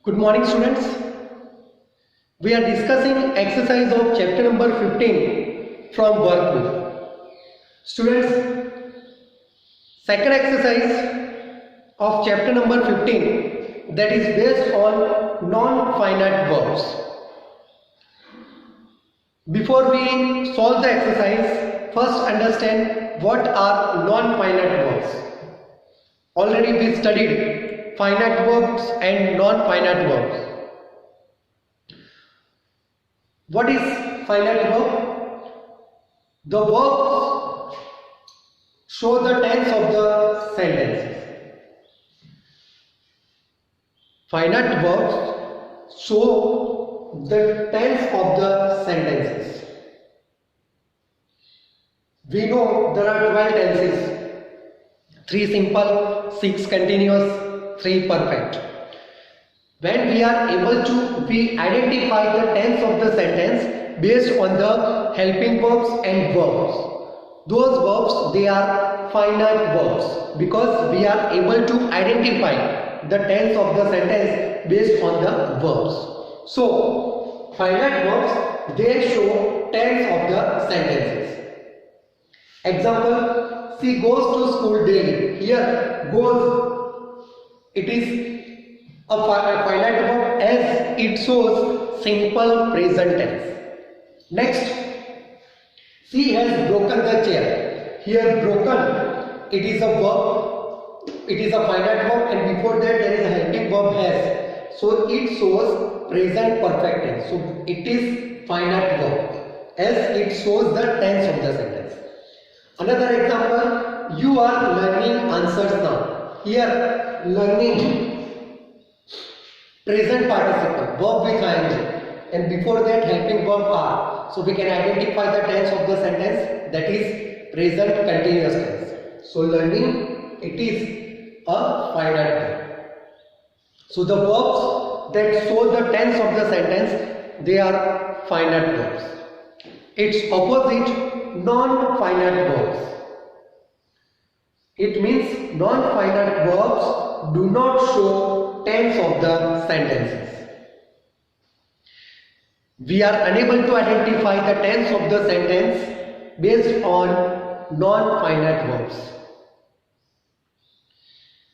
Good morning, students. We are discussing exercise of chapter number 15 from workbook. Students, second exercise of chapter number 15, that is based on non-finite verbs. Before we solve the exercise, first understand what are non-finite verbs. Already we studied finite verbs and non-finite verbs. What is finite verb? The verbs show the tense of the sentences. Finite verbs show the tense of the sentences. We know there are 12 tenses. 3 simple, 6 continuous, 3 perfect. When we are able to, we identify the tense of the sentence based on the helping verbs and verbs. Those verbs, they are finite verbs because we are able to identify the tense of the sentence based on the verbs. So, finite verbs, they show tense of the sentences. Example, she goes to school daily. Here, goes, it is a finite verb as it shows simple present tense. Next, she has broken the chair. Here, broken, it is a verb, it is a finite verb, and before that there is a helping verb has. So it shows present perfect tense. So it is finite verb as it shows the tense of the sentence. Another example, you are learning answers now. Here, learning, present participle, verb with ing, and before that helping verb are. So we can identify the tense of the sentence, that is present continuous tense. So learning, it is a finite verb. So the verbs that show the tense of the sentence, they are finite verbs. Its opposite, non-finite verbs. It means non-finite verbs do not show tense of the sentences. We are unable to identify the tense of the sentence based on non-finite verbs.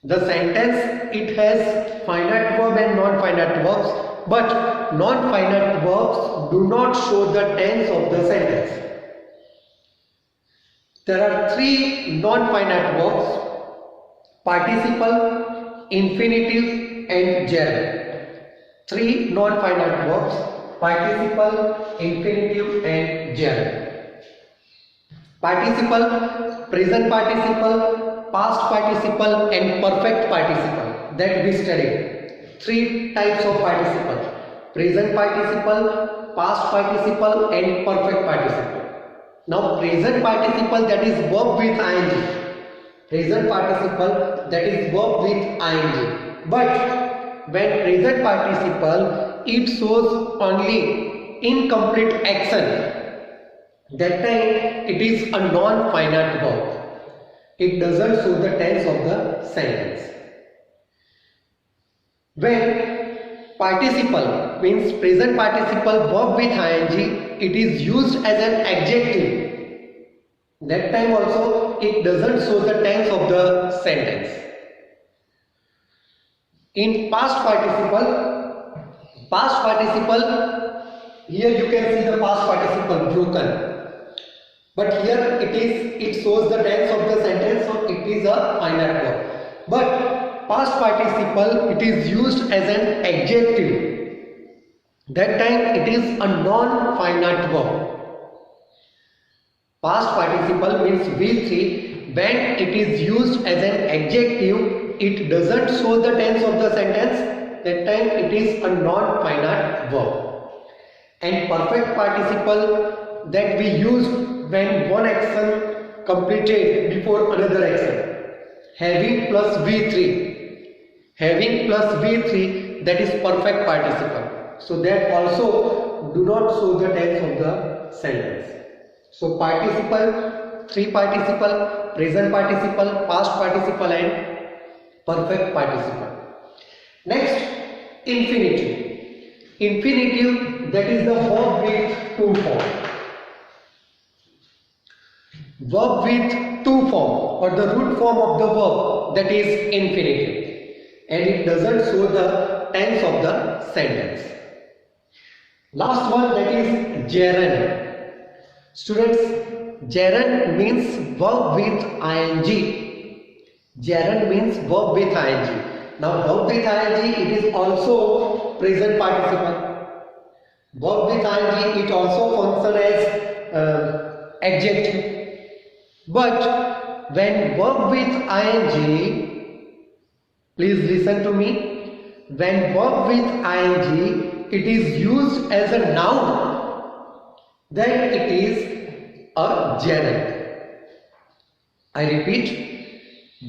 The sentence, it has finite verb and non-finite verbs, but non-finite verbs do not show the tense of the sentence. There are 3 non-finite verbs: participle, infinitive and gerund. 3 non-finite verbs: participle, infinitive and gerund. Participle, present participle, past participle and perfect participle, that we studied. 3 types of participle: present participle, past participle and perfect participle. Now present participle, that is verb with ing. Present participle, that is verb with ing. But when present participle, it shows only incomplete action, that time it is a non-finite verb. It doesn't show the tense of the sentence. When participle means present participle verb with ing, it is used as an adjective. That time also it doesn't show the tense of the sentence. In past participle, here you can see the past participle broken. But here it shows the tense of the sentence, so it is a finite verb. But past participle, it is used as an adjective. That time it is a non-finite verb. Past participle means V3. When it is used as an adjective, it doesn't show the tense of the sentence. That time it is a non-finite verb. And perfect participle, that we use when one action completed before another action. Having plus V3. Having plus V3, that is perfect participle. So that also do not show the tense of the sentence. So participle, 3 participle, present participle, past participle and perfect participle. Next, infinitive. Infinitive, that is the verb with two form. Verb with two form, or the root form of the verb, that is infinitive, and it doesn't show the tense of the sentence. Last one, that is gerund. Students, gerund means verb with ing. Gerund means verb with ing. Now verb with ing, it is also present participle. Verb with ing, it also functions as adjective. But when verb with ing, please listen to me, when verb with ing, it is used as a noun, then it is a gerund. I repeat,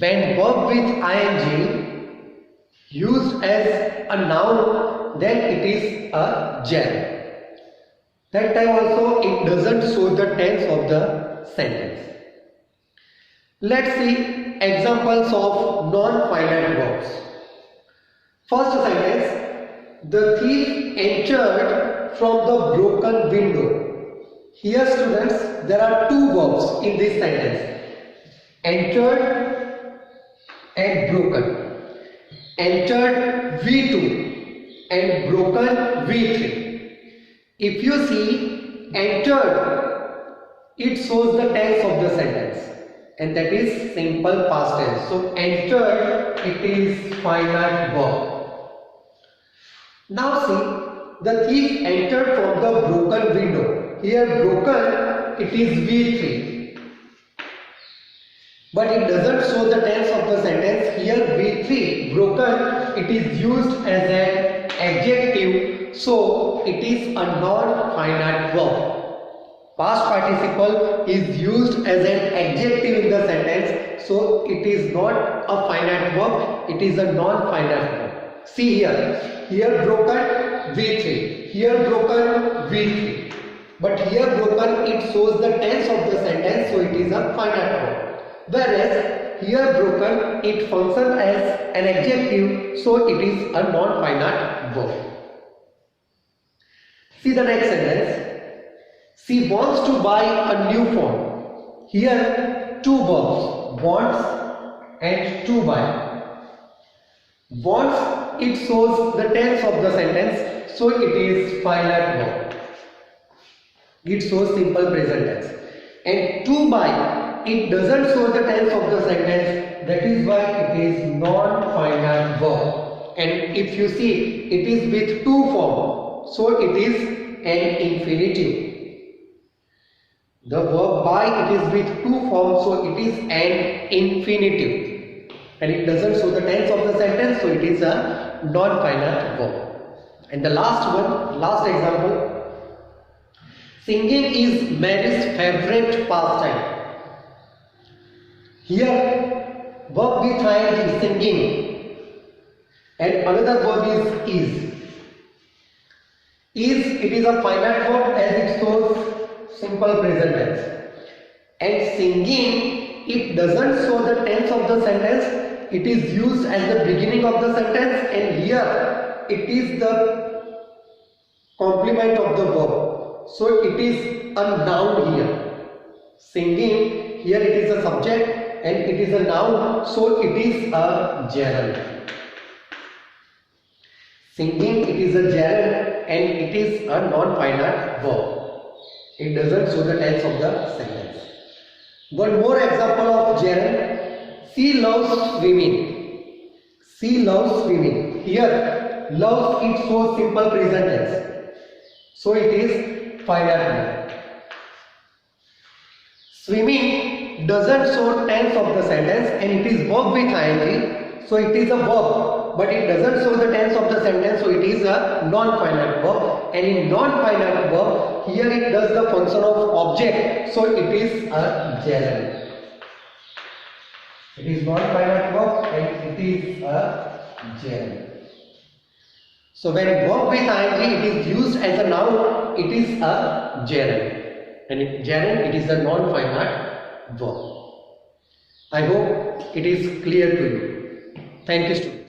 when verb with ing used as a noun, then it is a gerund. That time also it doesn't show the tense of the sentence. Let's see examples of non-finite verbs. First sentence, the thief entered from the broken window. Here students, there are two verbs in this sentence, entered and broken. Entered V2 and broken V3. If you see entered, it shows the tense of the sentence, and that is simple past tense. So entered, it is finite verb. Now see, the thief entered from the broken window. Here broken, it is V3. But it doesn't show the tense of the sentence. Here V3, broken, it is used as an adjective. So it is a non-finite verb. Past participle is used as an adjective in the sentence, so it is not a finite verb, it is a non-finite verb. See here broken V3, here broken V3, but here broken it shows the tense of the sentence, so it is a finite verb. Whereas here broken it functions as an adjective, so it is a non-finite verb. See the next sentence. She wants to buy a new phone. Here two verbs, wants and to buy. Wants, it shows the tense of the sentence, so it is finite verb. It shows simple present tense. And to buy, it doesn't show the tense of the sentence, that is why it is non-finite verb. And if you see, it is with two forms, so it is an infinitive. The verb buy, it is with two forms, so it is an infinitive, and it doesn't show the tense of the sentence, so it is a non-finite verb. And the last one, last example, singing is Mary's favorite pastime. Here verb with ing is singing, and another verb is. Is, it is a finite verb as it shows simple present tense, and singing, it doesn't show the tense of the sentence, it is used as the beginning of the sentence, and here it is the complement of the verb, so it is a noun here. Singing, here it is a subject and it is a noun, so it is a gerund. Singing, it is a gerund and it is a non-finite verb. It doesn't show the tense of the sentence. One more example of gerund. She loves swimming. She loves swimming. Here, loves, it shows simple present tense, so it is finite verb. Swimming doesn't show tense of the sentence and it is verb with ing, so it is a verb, but it doesn't show the tense of the sentence, so it is a non-finite verb. And in non-finite verb, here it does the function of object, so it is a gerund. It is non-finite verb and it is a gerund. So when verb with ing it is used as a noun, it is a gerund. And in gerund it is a non-finite verb. I hope it is clear to you. Thank you, students.